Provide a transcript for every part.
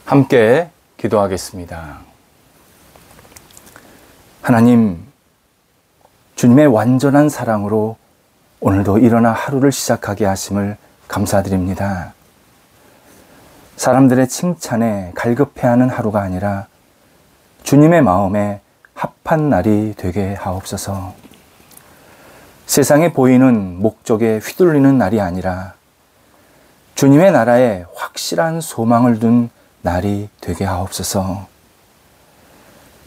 함께 기도하겠습니다. 하나님, 주님의 완전한 사랑으로 오늘도 일어나 하루를 시작하게 하심을 감사드립니다. 사람들의 칭찬에 갈급해하는 하루가 아니라 주님의 마음에 합한 날이 되게 하옵소서. 세상에 보이는 목적에 휘둘리는 날이 아니라 주님의 나라에 확실한 소망을 둔 날이 되게 하옵소서.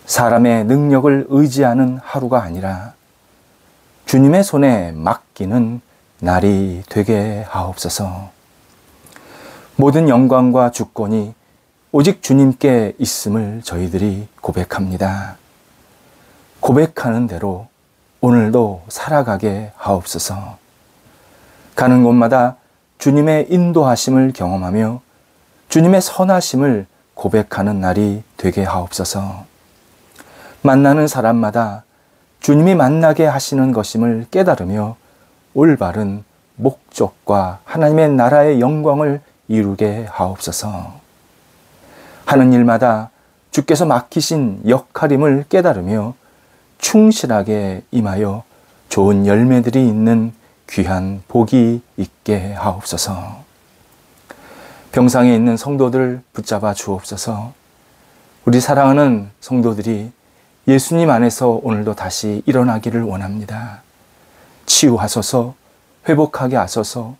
사람의 능력을 의지하는 하루가 아니라 주님의 손에 맡기는 날이 되게 하옵소서. 모든 영광과 주권이 오직 주님께 있음을 저희들이 고백합니다. 고백하는 대로 오늘도 살아가게 하옵소서. 가는 곳마다 주님의 인도하심을 경험하며 주님의 선하심을 고백하는 날이 되게 하옵소서. 만나는 사람마다 주님이 만나게 하시는 것임을 깨달으며 올바른 목적과 하나님의 나라의 영광을 이루게 하옵소서. 하는 일마다 주께서 맡기신 역할임을 깨달으며 충실하게 임하여 좋은 열매들이 있는 귀한 복이 있게 하옵소서. 병상에 있는 성도들 붙잡아 주옵소서. 우리 사랑하는 성도들이 예수님 안에서 오늘도 다시 일어나기를 원합니다. 치유하소서, 회복하게 하소서,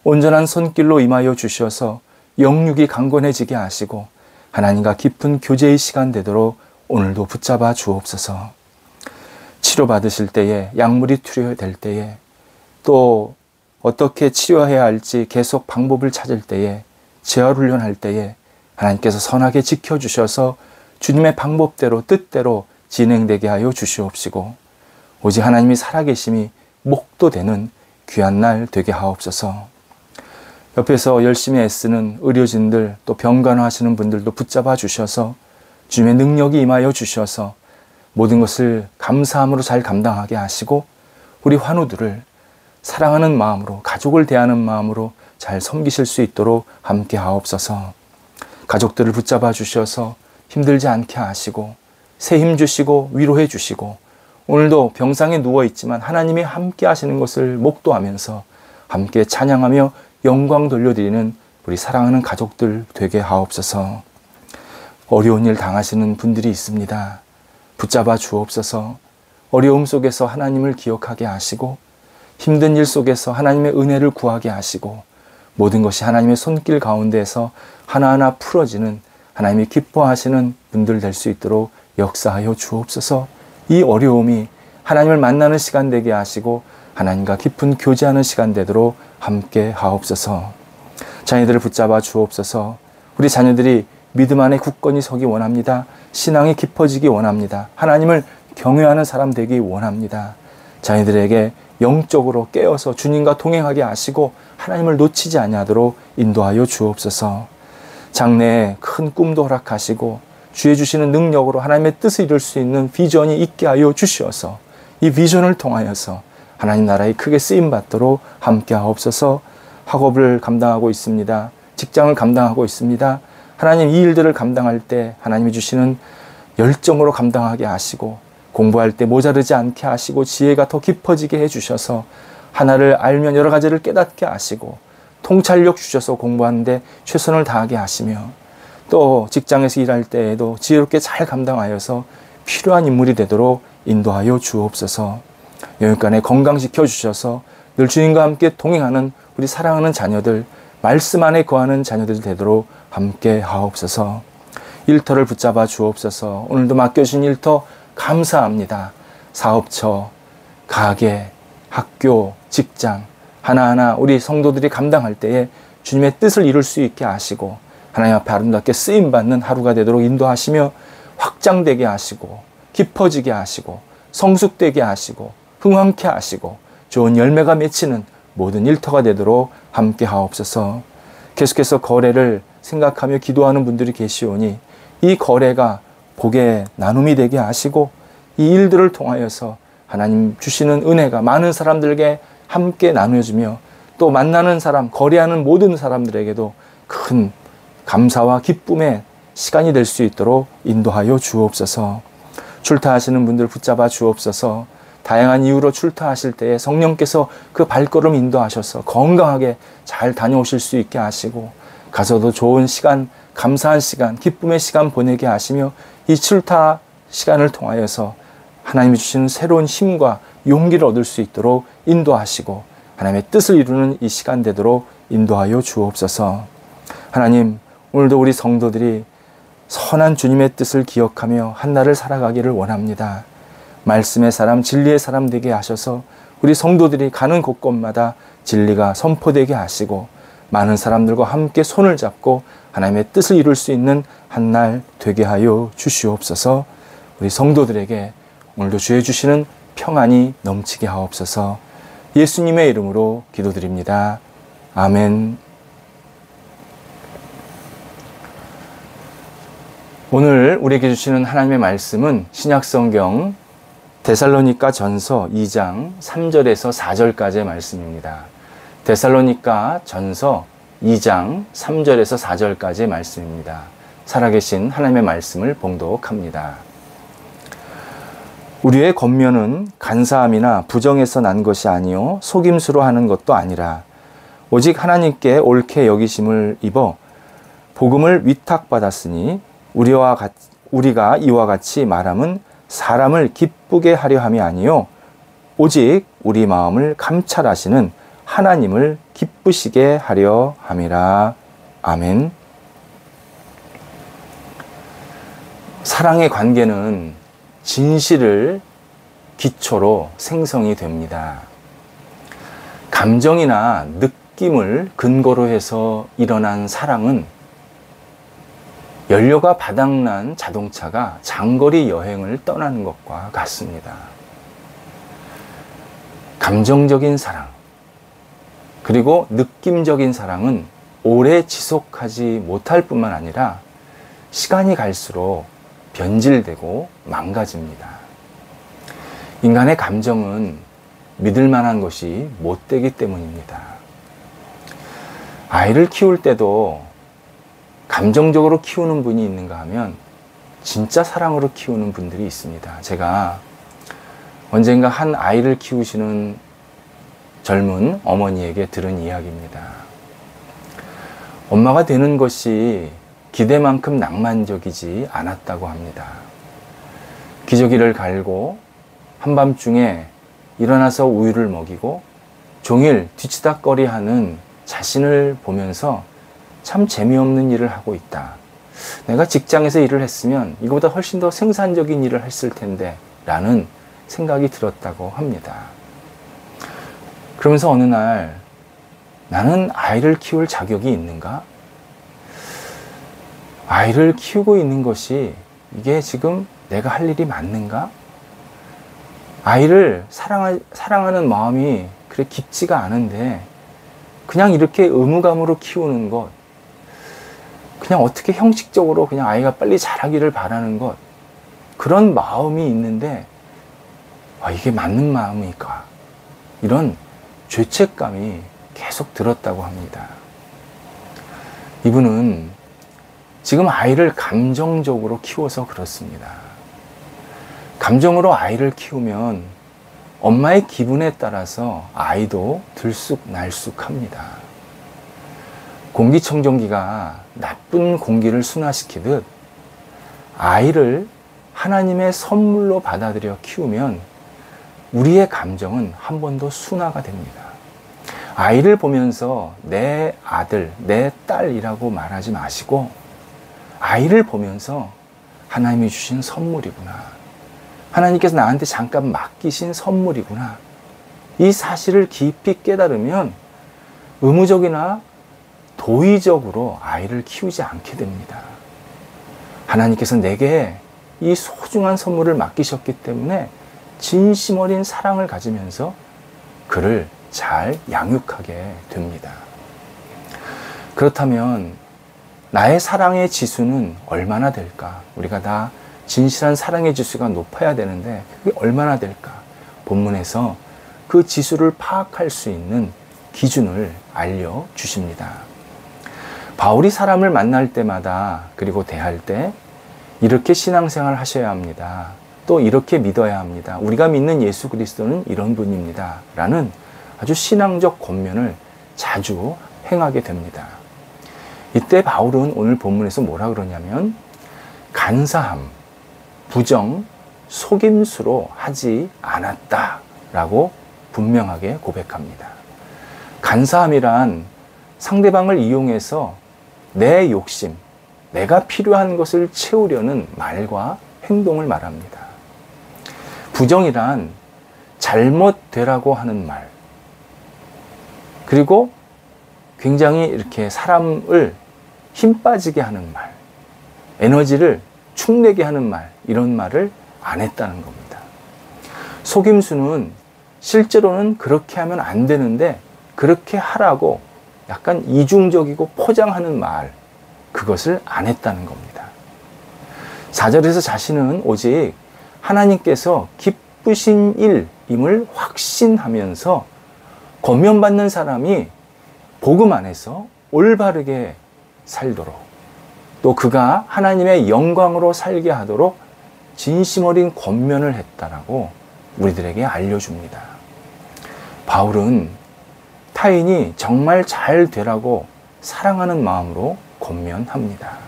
온전한 손길로 임하여 주셔서 영육이 강건해지게 하시고 하나님과 깊은 교제의 시간 되도록 오늘도 붙잡아 주옵소서. 치료받으실 때에, 약물이 투여될 때에, 또 어떻게 치료해야 할지 계속 방법을 찾을 때에, 재활훈련할 때에 하나님께서 선하게 지켜주셔서 주님의 방법대로 뜻대로 진행되게 하여 주시옵시고 오직 하나님이 살아계심이 목도되는 귀한 날 되게 하옵소서. 옆에서 열심히 애쓰는 의료진들 또 병간호하시는 분들도 붙잡아 주셔서 주님의 능력이 임하여 주셔서 모든 것을 감사함으로 잘 감당하게 하시고 우리 환우들을 사랑하는 마음으로 가족을 대하는 마음으로 잘 섬기실 수 있도록 함께 하옵소서. 가족들을 붙잡아 주셔서 힘들지 않게 하시고 새 힘 주시고 위로해 주시고 오늘도 병상에 누워있지만 하나님이 함께 하시는 것을 목도하면서 함께 찬양하며 영광 돌려드리는 우리 사랑하는 가족들 되게 하옵소서. 어려운 일 당하시는 분들이 있습니다. 붙잡아 주옵소서. 어려움 속에서 하나님을 기억하게 하시고 힘든 일 속에서 하나님의 은혜를 구하게 하시고 모든 것이 하나님의 손길 가운데에서 하나하나 풀어지는 하나님이 기뻐하시는 분들 될 수 있도록 역사하여 주옵소서. 이 어려움이 하나님을 만나는 시간 되게 하시고 하나님과 깊은 교제하는 시간 되도록 함께 하옵소서. 자녀들을 붙잡아 주옵소서. 우리 자녀들이 믿음 안에 굳건히 서기 원합니다. 신앙이 깊어지기 원합니다. 하나님을 경외하는 사람 되기 원합니다. 자녀들에게 영적으로 깨어서 주님과 동행하게 하시고 하나님을 놓치지 아니하도록 인도하여 주옵소서. 장래에 큰 꿈도 허락하시고 주의 주시는 능력으로 하나님의 뜻을 이룰 수 있는 비전이 있게 하여 주시어서 이 비전을 통하여서 하나님 나라에 크게 쓰임받도록 함께 하옵소서. 학업을 감당하고 있습니다. 직장을 감당하고 있습니다. 하나님 이 일들을 감당할 때 하나님이 주시는 열정으로 감당하게 하시고 공부할 때 모자르지 않게 하시고 지혜가 더 깊어지게 해주셔서 하나를 알면 여러 가지를 깨닫게 하시고 통찰력 주셔서 공부하는데 최선을 다하게 하시며 또 직장에서 일할 때에도 지혜롭게 잘 감당하여서 필요한 인물이 되도록 인도하여 주옵소서. 영육간에 건강시켜 주셔서 늘 주님과 함께 동행하는 우리 사랑하는 자녀들, 말씀 안에 거하는 자녀들 되도록 함께 하옵소서. 일터를 붙잡아 주옵소서. 오늘도 맡겨주신 일터 감사합니다. 사업처, 가게, 학교, 직장 하나하나 우리 성도들이 감당할 때에 주님의 뜻을 이룰 수 있게 하시고 하나님 앞에 아름답게 쓰임받는 하루가 되도록 인도하시며 확장되게 하시고 깊어지게 하시고 성숙되게 하시고 흥황케 하시고 좋은 열매가 맺히는 모든 일터가 되도록 함께 하옵소서. 계속해서 거래를 생각하며 기도하는 분들이 계시오니 이 거래가 복의 나눔이 되게 하시고 이 일들을 통하여서 하나님 주시는 은혜가 많은 사람들에게 함께 나누어지며 또 만나는 사람, 거래하는 모든 사람들에게도 큰 감사와 기쁨의 시간이 될 수 있도록 인도하여 주옵소서. 출타하시는 분들 붙잡아 주옵소서. 다양한 이유로 출타하실 때에 성령께서 그 발걸음 인도하셔서 건강하게 잘 다녀오실 수 있게 하시고, 가서도 좋은 시간, 감사한 시간, 기쁨의 시간 보내게 하시며, 이 출타 시간을 통하여서 하나님이 주시는 새로운 힘과 용기를 얻을 수 있도록 인도하시고, 하나님의 뜻을 이루는 이 시간 되도록 인도하여 주옵소서. 하나님, 오늘도 우리 성도들이 선한 주님의 뜻을 기억하며 한날을 살아가기를 원합니다. 말씀의 사람, 진리의 사람 되게 하셔서 우리 성도들이 가는 곳곳마다 진리가 선포되게 하시고, 많은 사람들과 함께 손을 잡고 하나님의 뜻을 이룰 수 있는 한날 되게 하여 주시옵소서. 우리 성도들에게 오늘도 주의 주시는 평안이 넘치게 하옵소서. 예수님의 이름으로 기도드립니다. 아멘. 오늘 우리에게 주시는 하나님의 말씀은 신약성경 데살로니가 전서 2장 3절에서 4절까지의 말씀입니다. 데살로니가 전서 2장 3절에서 4절까지의 말씀입니다. 살아계신 하나님의 말씀을 봉독합니다. 우리의 권면은 간사함이나 부정에서 난 것이 아니요 속임수로 하는 것도 아니라 오직 하나님께 옳게 여기심을 입어 복음을 위탁받았으니 우리가 이와 같이 말함은 사람을 기쁘게 하려 함이 아니요 오직 우리 마음을 감찰하시는 하나님을 기쁘시게 하려 함이라. 아멘. 사랑의 관계는 진실을 기초로 생성이 됩니다. 감정이나 느낌을 근거로 해서 일어난 사랑은 연료가 바닥난 자동차가 장거리 여행을 떠나는 것과 같습니다. 감정적인 사랑, 그리고 느낌적인 사랑은 오래 지속하지 못할 뿐만 아니라 시간이 갈수록 변질되고 망가집니다. 인간의 감정은 믿을 만한 것이 못 되기 때문입니다. 아이를 키울 때도 감정적으로 키우는 분이 있는가 하면 진짜 사랑으로 키우는 분들이 있습니다. 제가 언젠가 한 아이를 키우시는 젊은 어머니에게 들은 이야기입니다. 엄마가 되는 것이 기대만큼 낭만적이지 않았다고 합니다. 기저귀를 갈고 한밤중에 일어나서 우유를 먹이고 종일 뒤치다꺼리하는 자신을 보면서 참 재미없는 일을 하고 있다. 내가 직장에서 일을 했으면 이거보다 훨씬 더 생산적인 일을 했을 텐데 라는 생각이 들었다고 합니다. 그러면서 어느 날 나는 아이를 키울 자격이 있는가? 아이를 키우고 있는 것이 이게 지금 내가 할 일이 맞는가? 아이를 사랑하는 마음이 그래 깊지가 않은데 그냥 이렇게 의무감으로 키우는 것, 그냥 어떻게 형식적으로 그냥 아이가 빨리 자라기를 바라는 것, 그런 마음이 있는데 이게 맞는 마음일까? 이런 죄책감이 계속 들었다고 합니다. 이분은 지금 아이를 감정적으로 키워서 그렇습니다. 감정으로 아이를 키우면 엄마의 기분에 따라서 아이도 들쑥날쑥합니다. 공기청정기가 나쁜 공기를 순화시키듯 아이를 하나님의 선물로 받아들여 키우면 우리의 감정은 한 번 더 순화가 됩니다. 아이를 보면서 내 아들, 내 딸이라고 말하지 마시고 아이를 보면서 하나님이 주신 선물이구나. 하나님께서 나한테 잠깐 맡기신 선물이구나. 이 사실을 깊이 깨달으면 의무적이나 도의적으로 아이를 키우지 않게 됩니다. 하나님께서 내게 이 소중한 선물을 맡기셨기 때문에 진심 어린 사랑을 가지면서 그를 잘 양육하게 됩니다. 그렇다면 나의 사랑의 지수는 얼마나 될까? 우리가 다 진실한 사랑의 지수가 높아야 되는데 그게 얼마나 될까? 본문에서 그 지수를 파악할 수 있는 기준을 알려주십니다. 바울이 사람을 만날 때마다 그리고 대할 때 이렇게 신앙생활을 하셔야 합니다. 또 이렇게 믿어야 합니다. 우리가 믿는 예수 그리스도는 이런 분입니다. 라는 아주 신앙적 권면을 자주 행하게 됩니다. 이때 바울은 오늘 본문에서 뭐라 그러냐면 간사함, 부정, 속임수로 하지 않았다라고 분명하게 고백합니다. 간사함이란 상대방을 이용해서 내 욕심, 내가 필요한 것을 채우려는 말과 행동을 말합니다. 부정이란 잘못되라고 하는 말, 그리고 굉장히 이렇게 사람을 힘 빠지게 하는 말, 에너지를 축내게 하는 말, 이런 말을 안 했다는 겁니다. 속임수는 실제로는 그렇게 하면 안 되는데 그렇게 하라고 약간 이중적이고 포장하는 말, 그것을 안 했다는 겁니다. 4절에서 자신은 오직 하나님께서 기쁘신 일임을 확신하면서 권면받는 사람이 복음 안에서 올바르게 살도록, 또 그가 하나님의 영광으로 살게 하도록 진심 어린 권면을 했다라고 우리들에게 알려줍니다. 바울은 타인이 정말 잘 되라고 사랑하는 마음으로 권면합니다.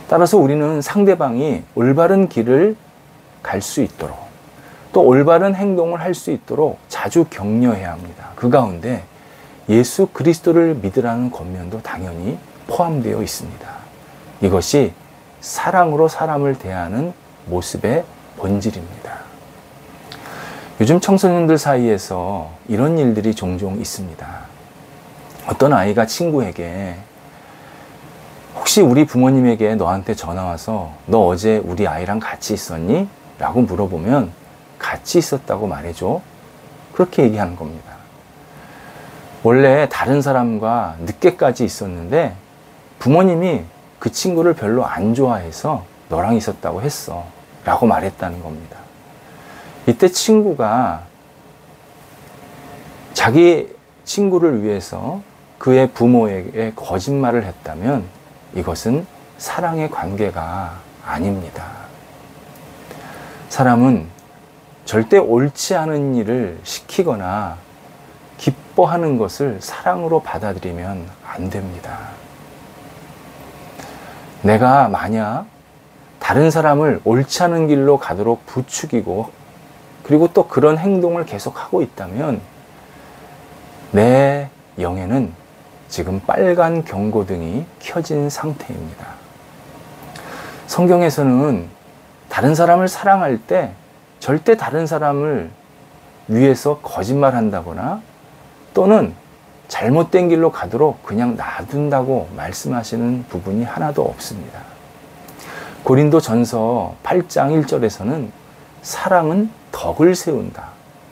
따라서 우리는 상대방이 올바른 길을 갈 수 있도록, 또 올바른 행동을 할 수 있도록 자주 격려해야 합니다. 그 가운데 예수 그리스도를 믿으라는 권면도 당연히 포함되어 있습니다. 이것이 사랑으로 사람을 대하는 모습의 본질입니다. 요즘 청소년들 사이에서 이런 일들이 종종 있습니다. 어떤 아이가 친구에게 혹시 우리 부모님에게 너한테 전화 와서 너 어제 우리 아이랑 같이 있었니? 라고 물어보면 같이 있었다고 말해줘. 그렇게 얘기하는 겁니다. 원래 다른 사람과 늦게까지 있었는데 부모님이 그 친구를 별로 안 좋아해서 너랑 있었다고 했어. 라고 말했다는 겁니다. 이때 친구가 자기 친구를 위해서 그의 부모에게 거짓말을 했다면 이것은 사랑의 관계가 아닙니다. 사람은 절대 옳지 않은 일을 시키거나 기뻐하는 것을 사랑으로 받아들이면 안 됩니다. 내가 만약 다른 사람을 옳지 않은 길로 가도록 부추기고 그리고 또 그런 행동을 계속하고 있다면 내 영에는 지금 빨간 경고등이 켜진 상태입니다. 성경에서는 다른 사람을 사랑할 때 절대 다른 사람을 위해서 거짓말한다거나 또는 잘못된 길로 가도록 그냥 놔둔다고 말씀하시는 부분이 하나도 없습니다. 고린도전서 8장 1절에서는 사랑은 덕을 세운다.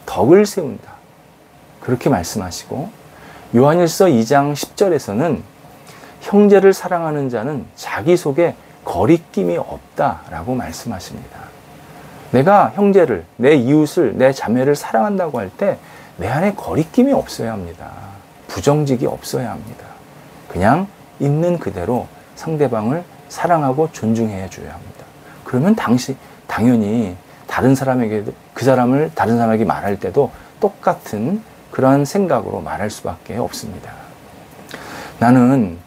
덕을 세운다. 그렇게 말씀하시고 요한일서 2장 10절에서는 형제를 사랑하는 자는 자기 속에 거리낌이 없다라고 말씀하십니다. 내가 형제를, 내 이웃을, 내 자매를 사랑한다고 할 때 내 안에 거리낌이 없어야 합니다. 부정직이 없어야 합니다. 그냥 있는 그대로 상대방을 사랑하고 존중해 줘야 합니다. 그러면 당연히 다른 사람에게도 그 사람을 다른 사람에게 말할 때도 똑같은 그러한 생각으로 말할 수밖에 없습니다. 나는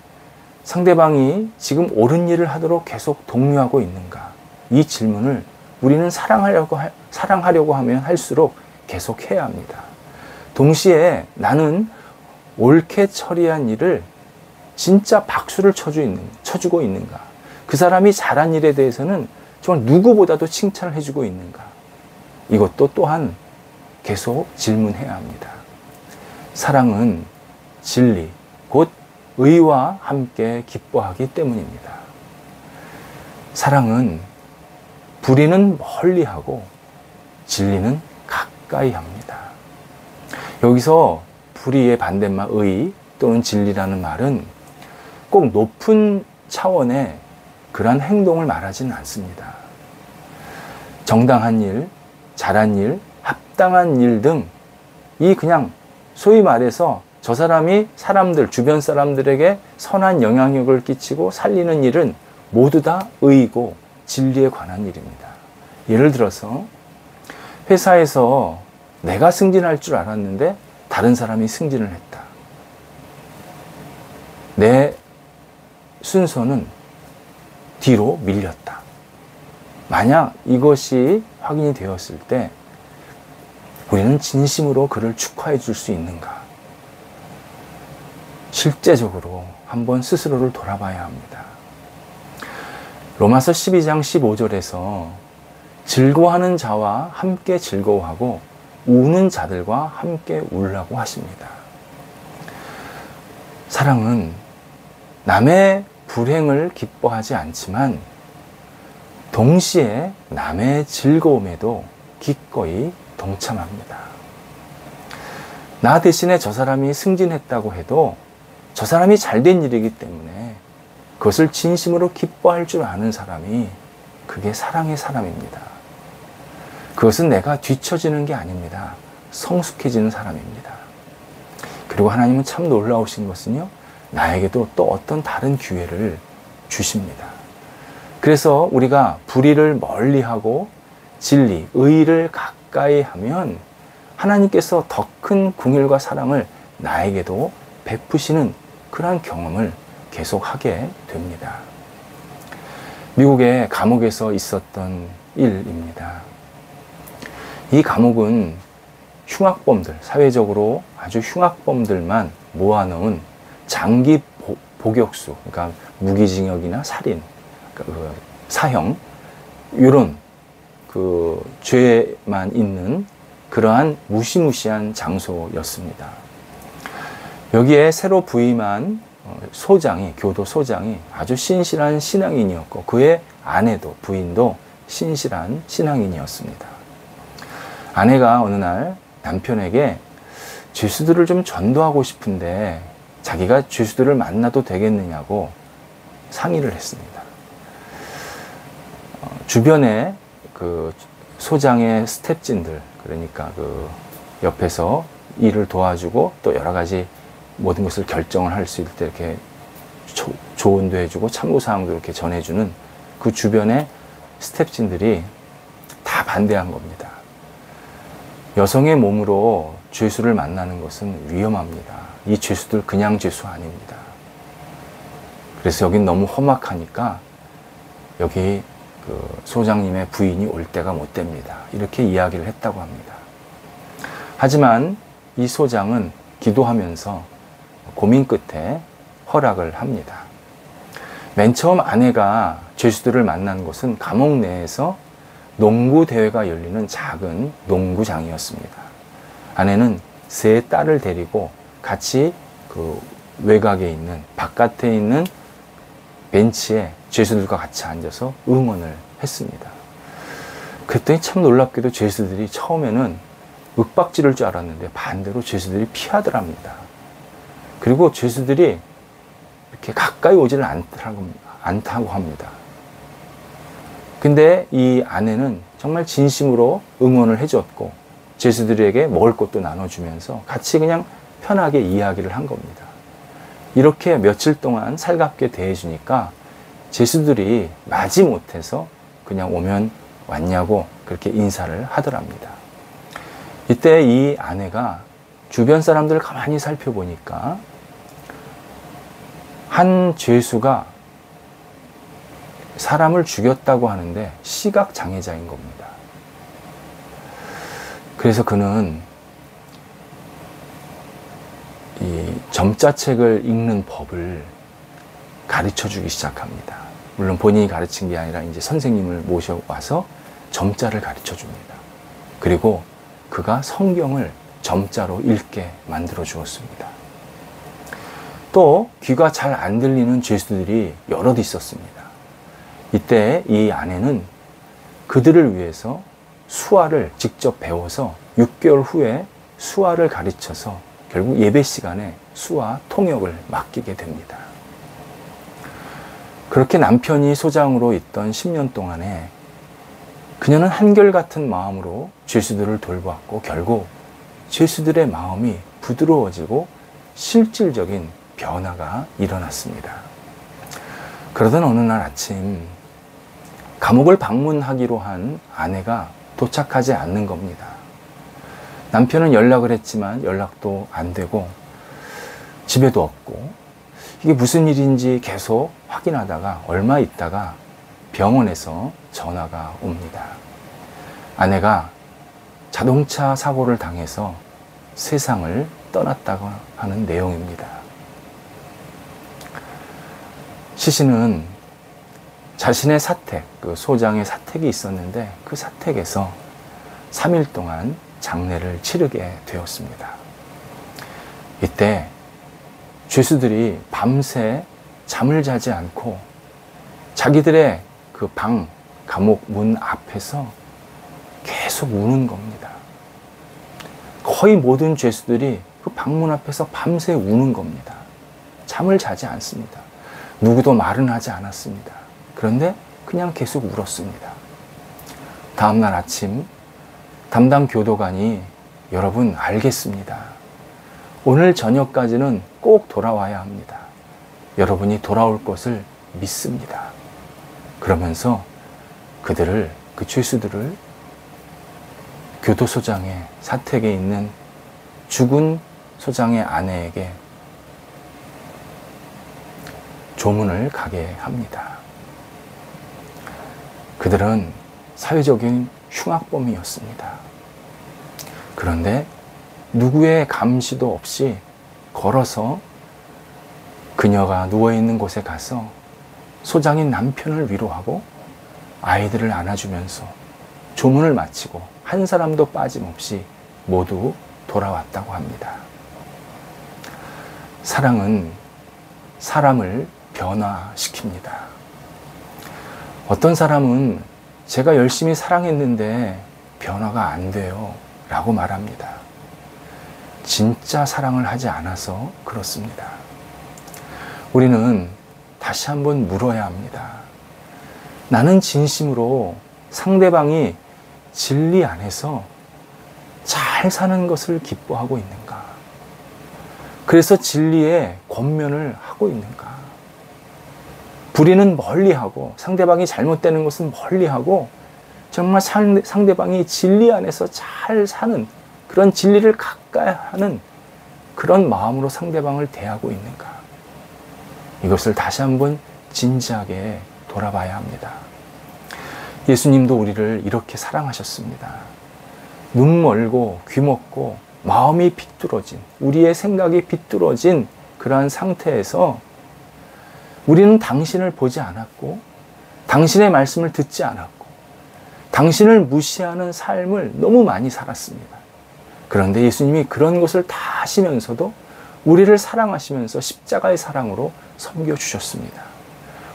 상대방이 지금 옳은 일을 하도록 계속 독려하고 있는가? 이 질문을 우리는 사랑하려고 하면 할수록 계속 해야 합니다. 동시에 나는 옳게 처리한 일을 진짜 박수를 쳐주고 있는가? 그 사람이 잘한 일에 대해서는 정말 누구보다도 칭찬을 해주고 있는가? 이것도 또한 계속 질문해야 합니다. 사랑은 진리, 곧 의와 함께 기뻐하기 때문입니다. 사랑은 불의는 멀리하고 진리는 가까이 합니다. 여기서 불의의 반대말 의 또는 진리라는 말은 꼭 높은 차원의 그러한 행동을 말하지는 않습니다. 정당한 일, 잘한 일, 합당한 일 등 이 그냥 소위 말해서 저 사람이 주변 사람들에게 선한 영향력을 끼치고 살리는 일은 모두 다 의이고 진리에 관한 일입니다. 예를 들어서 회사에서 내가 승진할 줄 알았는데 다른 사람이 승진을 했다. 내 순서는 뒤로 밀렸다. 만약 이것이 확인이 되었을 때 우리는 진심으로 그를 축하해 줄 수 있는가? 실제적으로 한번 스스로를 돌아봐야 합니다. 로마서 12장 15절에서 즐거워하는 자와 함께 즐거워하고 우는 자들과 함께 울라고 하십니다. 사랑은 남의 불행을 기뻐하지 않지만 동시에 남의 즐거움에도 기꺼이 동참합니다. 나 대신에 저 사람이 승진했다고 해도 저 사람이 잘된 일이기 때문에 그것을 진심으로 기뻐할 줄 아는 사람이 그게 사랑의 사람입니다. 그것은 내가 뒤처지는 게 아닙니다. 성숙해지는 사람입니다. 그리고 하나님은 참 놀라우신 것은요, 나에게도 또 어떤 다른 기회를 주십니다. 그래서 우리가 불의를 멀리하고 진리, 의를 가까이 하면 하나님께서 더 큰 긍휼과 사랑을 나에게도 베푸시는 그러한 경험을 계속하게 됩니다. 미국의 감옥에서 있었던 일입니다. 이 감옥은 흉악범들, 사회적으로 아주 흉악범들만 모아놓은 장기 복역수, 그러니까 무기징역이나 살인, 그러니까 사형, 이런 죄만 있는 그러한 무시무시한 장소였습니다. 여기에 새로 부임한 교도 소장이 아주 신실한 신앙인이었고 그의 아내도 부인도 신실한 신앙인이었습니다. 아내가 어느 날 남편에게 죄수들을 좀 전도하고 싶은데 자기가 죄수들을 만나도 되겠느냐고 상의를 했습니다. 주변에 소장의 스텝진들, 그러니까 옆에서 일을 도와주고 또 여러 가지 모든 것을 결정을 할 수 있을 때 이렇게 조언도 해주고 참고사항도 이렇게 전해주는 그 주변의 스텝진들이 다 반대한 겁니다. 여성의 몸으로 죄수를 만나는 것은 위험합니다. 이 죄수들 그냥 죄수 아닙니다. 그래서 여긴 너무 험악하니까 여기 소장님의 부인이 올 때가 못 됩니다. 이렇게 이야기를 했다고 합니다. 하지만 이 소장은 기도하면서 고민 끝에 허락을 합니다. 맨 처음 아내가 죄수들을 만난 곳은 감옥 내에서 농구 대회가 열리는 작은 농구장이었습니다. 아내는 세 딸을 데리고 같이 외곽에 있는, 바깥에 있는 벤치에 죄수들과 같이 앉아서 응원을 했습니다. 그랬더니 참 놀랍게도 죄수들이 처음에는 윽박지를 줄 알았는데 반대로 죄수들이 피하더랍니다. 그리고 죄수들이 이렇게 가까이 오지를 않다고 합니다. 근데 이 아내는 정말 진심으로 응원을 해줬고 죄수들에게 먹을 것도 나눠주면서 같이 그냥 편하게 이야기를 한 겁니다. 이렇게 며칠 동안 살갑게 대해주니까 죄수들이 마지못해서 그냥 오면 왔냐고 그렇게 인사를 하더랍니다. 이때 이 아내가 주변 사람들을 가만히 살펴보니까 한 죄수가 사람을 죽였다고 하는데 시각장애자인 겁니다. 그래서 그는 이 점자책을 읽는 법을 가르쳐 주기 시작합니다. 물론 본인이 가르친 게 아니라 이제 선생님을 모셔와서 점자를 가르쳐 줍니다. 그리고 그가 성경을 점자로 읽게 만들어 주었습니다. 또 귀가 잘 안 들리는 죄수들이 여럿 있었습니다. 이때 이 아내는 그들을 위해서 수화를 직접 배워서 6개월 후에 수화를 가르쳐서 결국 예배 시간에 수화 통역을 맡기게 됩니다. 그렇게 남편이 소장으로 있던 10년 동안에 그녀는 한결같은 마음으로 죄수들을 돌보았고 결국 죄수들의 마음이 부드러워지고 실질적인 변화가 일어났습니다. 그러던 어느 날 아침 감옥을 방문하기로 한 아내가 도착하지 않는 겁니다. 남편은 연락을 했지만 연락도 안 되고 집에도 없고 이게 무슨 일인지 계속 확인하다가 얼마 있다가 병원에서 전화가 옵니다. 아내가 자동차 사고를 당해서 세상을 떠났다고 하는 내용입니다. 시신은 자신의 사택, 그 소장의 사택이 있었는데 그 사택에서 3일 동안 장례를 치르게 되었습니다. 이때 죄수들이 밤새 잠을 자지 않고 자기들의 그 방, 감옥 문 앞에서 계속 우는 겁니다. 거의 모든 죄수들이 그 방문 앞에서 밤새 우는 겁니다. 잠을 자지 않습니다. 누구도 말은 하지 않았습니다. 그런데 그냥 계속 울었습니다. 다음날 아침 담당 교도관이 여러분 알겠습니다. 오늘 저녁까지는 꼭 돌아와야 합니다. 여러분이 돌아올 것을 믿습니다. 그러면서 그 죄수들을 교도소장의 사택에 있는 죽은 소장의 아내에게 조문을 가게 합니다. 그들은 사회적인 흉악범이었습니다. 그런데 누구의 감시도 없이 걸어서 그녀가 누워있는 곳에 가서 소장인 남편을 위로하고 아이들을 안아주면서 조문을 마치고 한 사람도 빠짐없이 모두 돌아왔다고 합니다. 사랑은 사람을 변화시킵니다. 어떤 사람은 제가 열심히 사랑했는데 변화가 안 돼요 라고 말합니다. 진짜 사랑을 하지 않아서 그렇습니다. 우리는 다시 한번 물어야 합니다. 나는 진심으로 상대방이 진리 안에서 잘 사는 것을 기뻐하고 있는가? 그래서 진리의 권면을 하고 있는가? 불의는 멀리하고 상대방이 잘못되는 것은 멀리하고 정말 상대방이 진리 안에서 잘 사는 그런 진리를 가까이 하는 그런 마음으로 상대방을 대하고 있는가? 이것을 다시 한번 진지하게 돌아봐야 합니다. 예수님도 우리를 이렇게 사랑하셨습니다. 눈 멀고 귀 먹고 마음이 비뚤어진, 우리의 생각이 비뚤어진 그러한 상태에서 우리는 당신을 보지 않았고 당신의 말씀을 듣지 않았고 당신을 무시하는 삶을 너무 많이 살았습니다. 그런데 예수님이 그런 것을 다 하시면서도 우리를 사랑하시면서 십자가의 사랑으로 섬겨주셨습니다.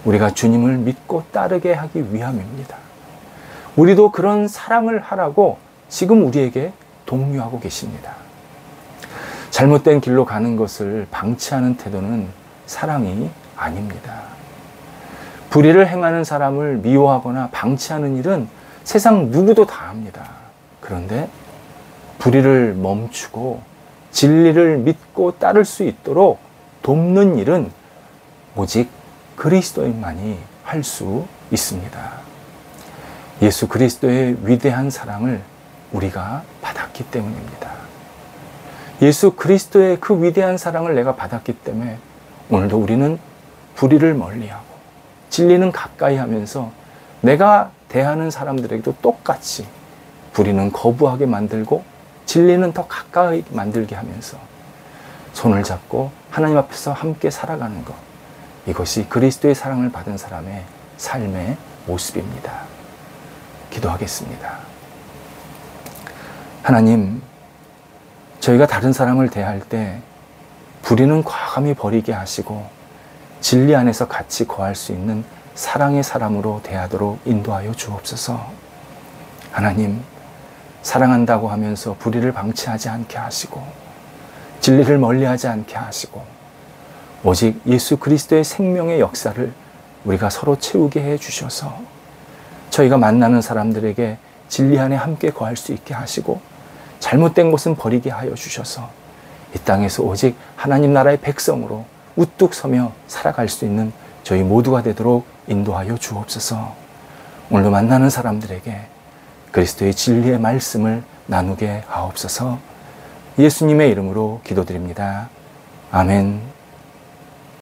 우리가 주님을 믿고 따르게 하기 위함입니다. 우리도 그런 사랑을 하라고 지금 우리에게 독려하고 계십니다. 잘못된 길로 가는 것을 방치하는 태도는 사랑이 아닙니다. 불의를 행하는 사람을 미워하거나 방치하는 일은 세상 누구도 다 합니다. 그런데 불의를 멈추고 진리를 믿고 따를 수 있도록 돕는 일은 오직 그리스도인만이 할 수 있습니다. 예수 그리스도의 위대한 사랑을 우리가 받았기 때문입니다. 예수 그리스도의 그 위대한 사랑을 내가 받았기 때문에 오늘도 우리는 불의를 멀리하고 진리는 가까이 하면서 내가 대하는 사람들에게도 똑같이 불의는 거부하게 만들고 진리는 더 가까이 만들게 하면서 손을 잡고 하나님 앞에서 함께 살아가는 것, 이것이 그리스도의 사랑을 받은 사람의 삶의 모습입니다. 기도하겠습니다. 하나님, 저희가 다른 사람을 대할 때 불의는 과감히 버리게 하시고 진리 안에서 같이 거할 수 있는 사랑의 사람으로 대하도록 인도하여 주옵소서. 하나님, 사랑한다고 하면서 불의를 방치하지 않게 하시고 진리를 멀리하지 않게 하시고 오직 예수 그리스도의 생명의 역사를 우리가 서로 채우게 해 주셔서 저희가 만나는 사람들에게 진리 안에 함께 거할 수 있게 하시고 잘못된 것은 버리게 하여 주셔서 이 땅에서 오직 하나님 나라의 백성으로 우뚝 서며 살아갈 수 있는 저희 모두가 되도록 인도하여 주옵소서. 오늘도 만나는 사람들에게 그리스도의 진리의 말씀을 나누게 하옵소서. 예수님의 이름으로 기도드립니다. 아멘.